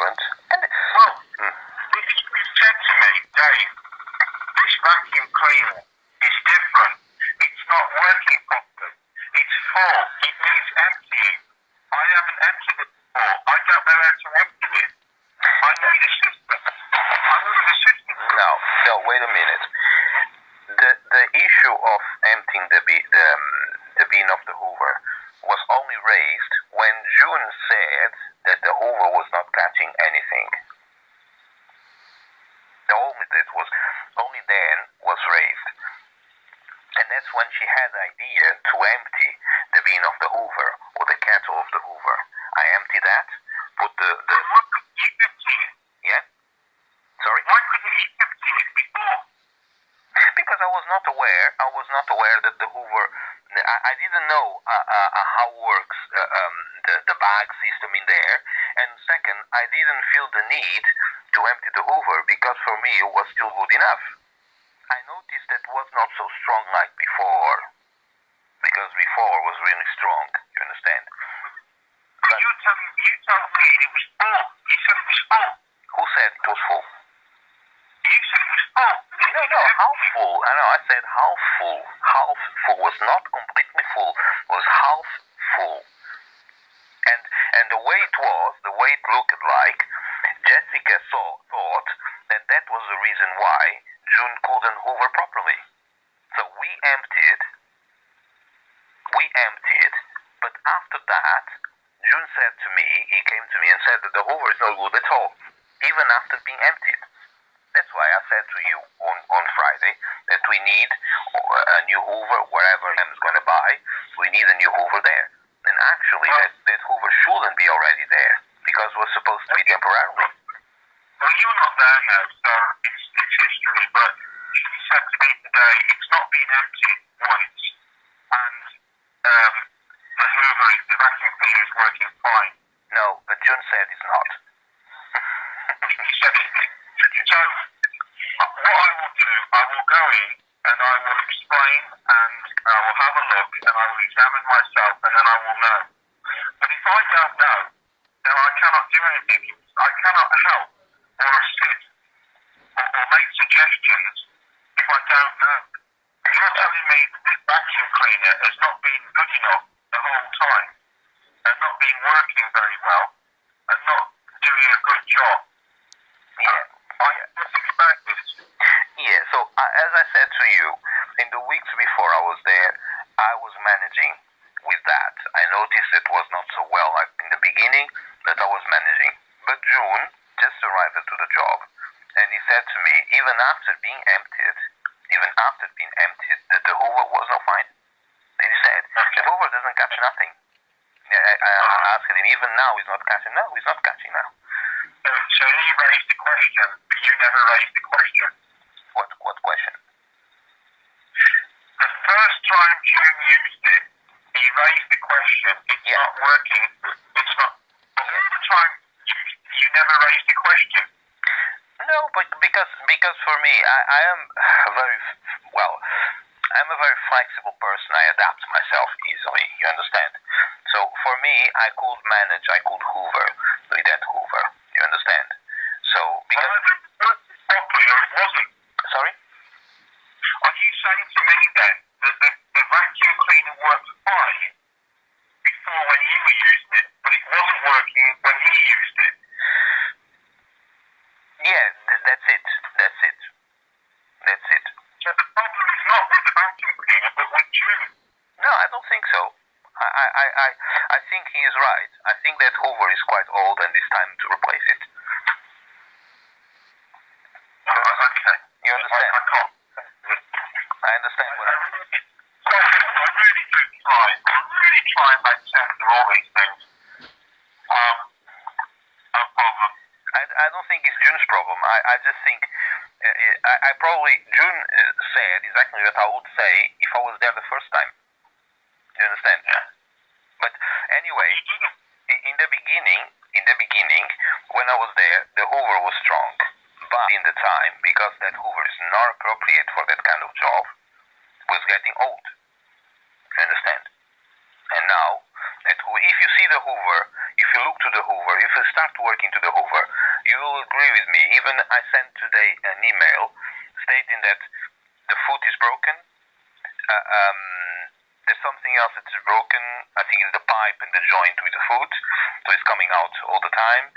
different. And Well, if you said to me, Dave, this vacuum cleaner is different. It's not working properly. It's full. It needs emptying. I haven't emptied it before. I don't know how to empty it. I need a system. I would have assisted you. no, wait a minute. The issue of emptying the bin of the Hoover was only raised when June said that the Hoover was not catching anything. Only then was raised. And that's when she had the idea to empty the bin of the Hoover or the kettle of the Hoover. I empty that, put the Why couldn't you empty it? yeah? Sorry? Why couldn't you empty it before? Because I was not aware that the Hoover, I didn't know how works the bag system in there. And second, I didn't feel the need to empty the Hoover because for me it was still good enough. I noticed that it was not so strong like before, because before was really strong, you understand? But you told me it was full. You said it was full. Who said it was full? You said it was full. No, how full? I know, I said half full. Half full was not completely full, was half full. And the way it looked like, Jessica thought that was the reason why June couldn't hoover properly. So we emptied, but after that, June said to me, he came to me and said that the hoover is not good at all, even after being emptied. That's why I said to you on Friday that we need a new hoover wherever Em's going to buy. We need a new hoover there. And actually, that hoover shouldn't be already there because it was supposed to be temporarily. Well, you're not there now, so it's history. But she said to me today, it's not been emptied once, and the vacuum cleaner is working fine. No, but June said it's not. She said it. So, what I will do, I will go in and I will explain and I will have a look and I will examine myself and then I will know. But if I don't know, then I cannot do anything. I cannot help or assist or make suggestions if I don't know. You're telling me that this vacuum cleaner has not been good enough the whole time and not been working very well and not doing a good job. Yeah, so as I said to you, in the weeks before I was there, I was managing with that. I noticed it was not so well like in the beginning, that I was managing. But June just arrived to the job, and he said to me, even after being emptied, that the hoover was not fine. And he said, the hoover doesn't catch nothing. I asked him, even now he's not catching. No, he's not catching now. So he raised the question, but you never raised the question. What question? The first time June used it, he raised the question, it's not working, it's not. But all the time, you never raised the question. No, but because for me, I am I'm a very flexible person. I adapt myself easily, you understand? So for me, I could manage, I could hoover with that hoover, you understand? So, because... Well, it worked properly or it wasn't. Sorry? Are you saying to me then that the vacuum cleaner worked fine before when you were using it, but it wasn't working when he used it? Yeah, that's it. So the problem is not with the vacuum cleaner, but with June. No, I don't think so. I think he is right. I think that hoover is quite old and it's time to replace it. Okay. You understand? I can't. I understand what I mean. I really do try. I really try and make sense of all these things. No problem. I don't think it's June's problem. I just think I probably June said exactly what I would say if I was there the first time. You understand? Yeah. But anyway, in the beginning, when I was there, the hoover was strong. But in the time, because that hoover is not appropriate for that kind of job, was getting old. You understand? And now, if you see the hoover, if you look to the Hoover, if you start working to the Hoover, you will agree with me. Even I sent today an email stating that the foot is broken. There's something else that is broken. I think it's the pipe and the joint with the foot, so it's coming out all the time.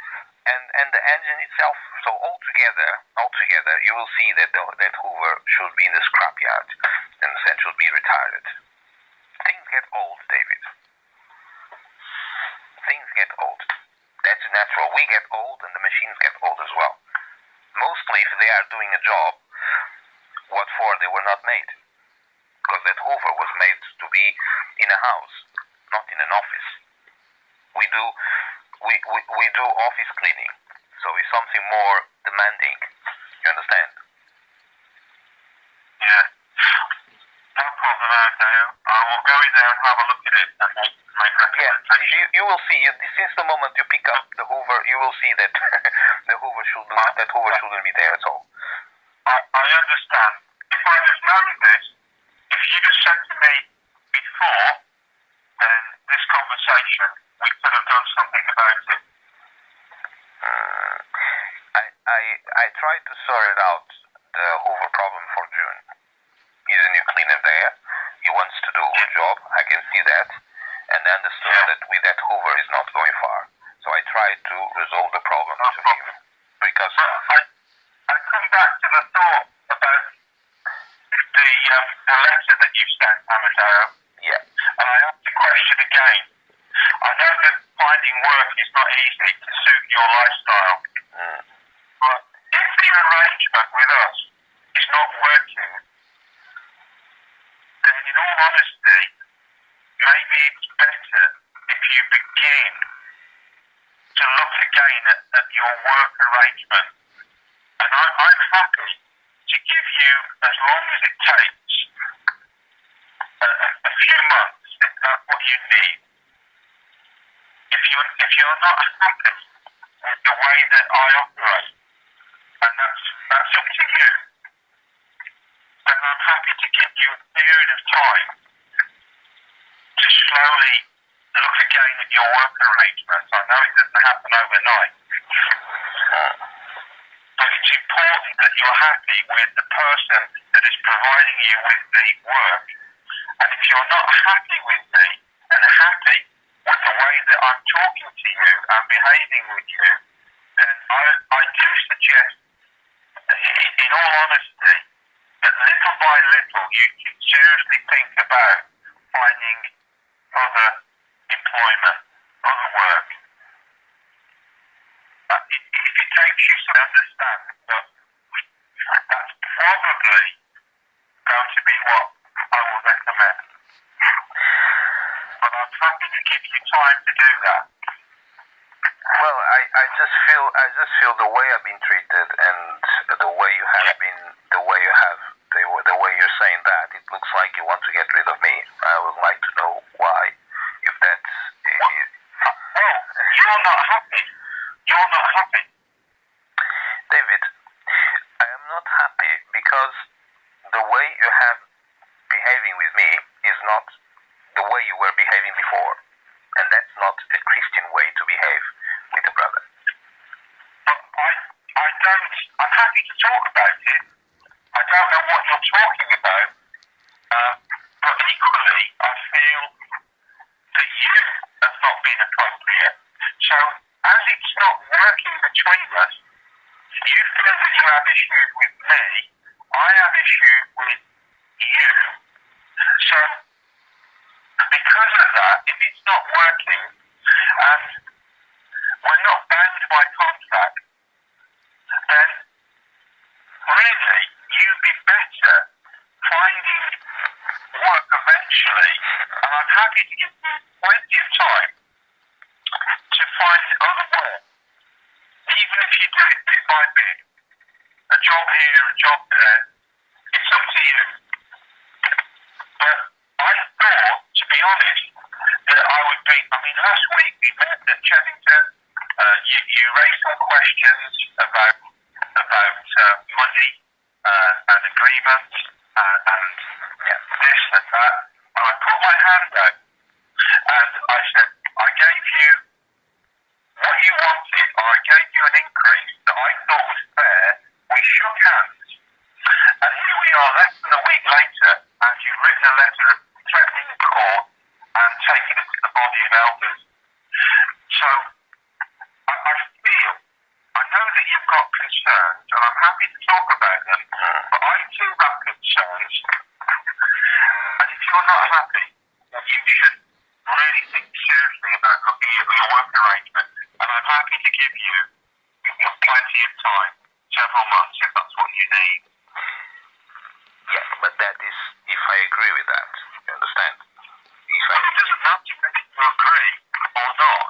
And the engine itself. So altogether, you will see that that Hoover should be in the scrapyard and should be retired. Things get old, David. Things get old. That's natural. We get old and the machines get old as well. Mostly if they are doing a job, what for they were not made. Because that Hoover was made to be in a house, not in an office. We do office cleaning, so it's something more demanding. You understand? Yeah. No problem, Dale. I will go in there and have a look at it and make recommendations. Yeah, you will see. Since the moment you pick up the Hoover, you will see that the Hoover shouldn't be there at all. I understand. If I had known this, if you'd have said to me before, then this conversation, we could have done something about it. I tried to sort it out, the Hoover problem for June. He's a new cleaner there. He wants to do a job. I can see that. And I understood that with that Hoover is not going far. So I tried to resolve the problem to him. Because I come back to the thought about the letter that you sent, Amadeo. Yeah. And I have to question again. I know that finding work is not easy to suit your lifestyle. But if the arrangement with us is not working, then in all honesty, maybe it's better if you begin to look again at your work arrangement. And I'm happy to give you as long as it takes, a few months, if that's what you need. If you're not happy with the way that I operate, and that's up to you, then I'm happy to give you a period of time to slowly look again at your work arrangements. I know it doesn't happen overnight, but it's important that you're happy with the person that is providing you with the work. And if you're not happy with me and happy with the way that I'm talking to you and behaving with you, then I do suggest, in all honesty, that little by little you seriously think about finding other employment, other work. If it takes you to understand that that's probably going to be what I will recommend. But I'm happy to give you time to do that. well, I just feel the way I've been treated and the way you have been, the way you're saying that, it looks like you want to get rid of me. I would like to know why. If that's you're not happy. You're not happy. David, I am not happy because the way you have behaving with me is not the way you were behaving before. And that's not a Christian way to behave with a brother. I'm happy to talk about it. I don't know what you're talking about. But equally, I feel that you have not been appropriate. So, as it's not working between us, you feel that you have issues with me, I have issues with you. So, because of that, if it's not working, and we're not bound by contract, then really, you'd be better finding work eventually, and I'm happy to give you plenty of time to find other work, even if you do it bit by bit. A job here, a job there, it's up to you. But I thought, to be honest, that I would be, last week we met at Chevington, you raised some questions about money and agreements and this and that, and I put my hand out and I said, I gave you what you wanted, or I gave you an increase that I thought was fair. We shook hands, and here we are less than a week later, and you've written a letter threatening the court and taking it to the body of elders. So, I feel, I know that you've got concerns, and I'm happy to talk about them, but I too have concerns, and if you're not happy, then you should really think seriously about looking at your work arrangement, and I'm happy to give you plenty of time, several months if that's what you need. Yeah, but that is if I agree with that. You understand? If I It doesn't have to be you agree or not.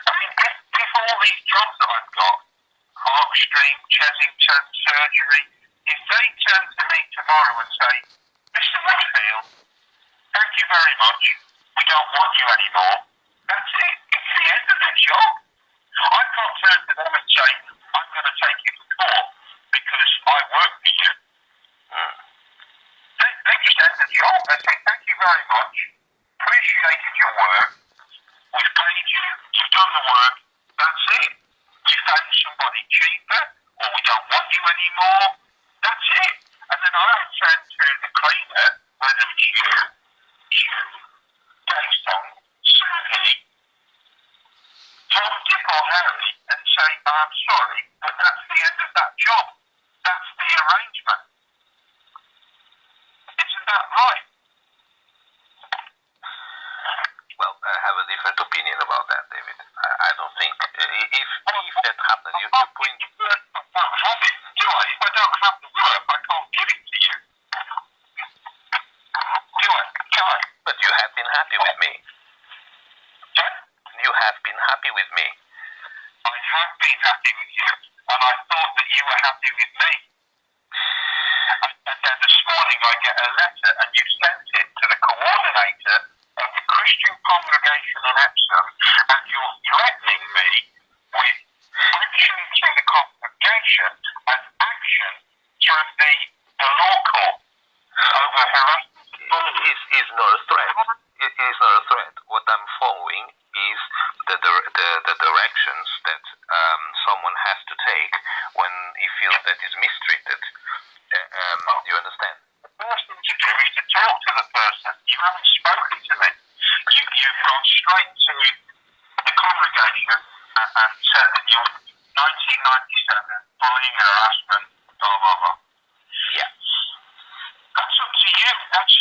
I mean, if all these jobs that I've got, Park Street, Chesington, surgery, if they turn to me tomorrow and say, Mr. Woodfield, thank you very much, we don't want you anymore, that's it. It's the end of the job. I can't turn to them and say, I'm going to take you to court because I work for you. They just end the job. They say, thank you very much, appreciated your work, we've paid you, you've done the work, that's it. We found somebody cheaper, or we don't want you anymore, that's it. And then I'll turn to the cleaner, whether it's you, Dave, Susie, Tom, Dick or Harry, and say, I'm sorry, but that's the end of that job. That's the arrangement. Isn't that right? Well, I have a different opinion about that, David. I don't think if that happens, you point. I don't have it, do I? If I don't have the work, I can't give it to you. Do I? Can I? But you have been happy with me. You have been happy with me. I have been happy with you, and I thought that you were happy with me. And then this morning I get a letter, and you sent it to the coordinator of the Christian congregation in Epsom, and you're threatening me with action through the congregation and action through the law court over harassment and bullying. It is not a threat. It is not a threat. What I'm following is the directions that someone has to take when he feels that he's mistreated. You understand? The first thing to do is to talk to the person. You haven't spoken to me. You've gone straight to the congregation and said that you were 1997 bullying and harassment, blah, blah, blah. Yeah. That's up to you. That's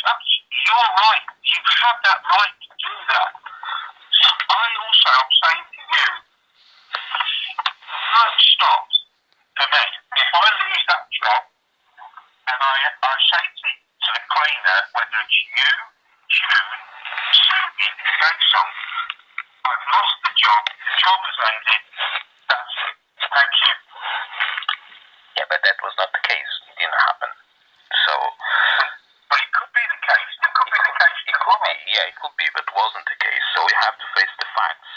your right. You have that right to do that. I also am saying to you, work stops for me. If I lose that job, then I say to the cleaner, whether it's you, June, Susie, Gangsong, I've lost the job has ended, that's it. Thank you. Yeah, but that was not the case. It didn't happen. So. But it could be the case. It could be the case. It could be. Yeah, it could be, but wasn't the case. So we have to face the facts.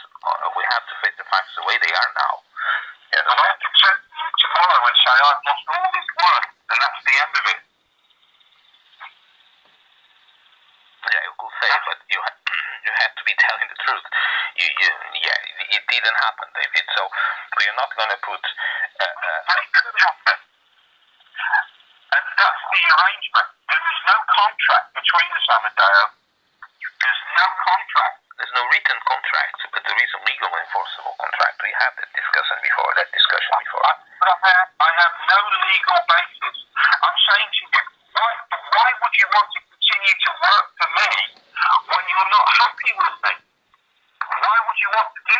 We have to face the facts the way they are now. You and I can turn to you tomorrow and say I've lost all this work, and that's the end of it. Yeah, you could say, but you have to be telling the truth. Yeah, it didn't happen, David. So we are not going to put. But it could happen, and that's the arrangement. There is no contract between us, Amadeo. There's no contract. There's no written contract, but there is a legal enforceable contract. We have that discussion before. But I have no legal basis. I'm saying to you, why would you want to continue to work for me when you're not happy with me? Why would you want to do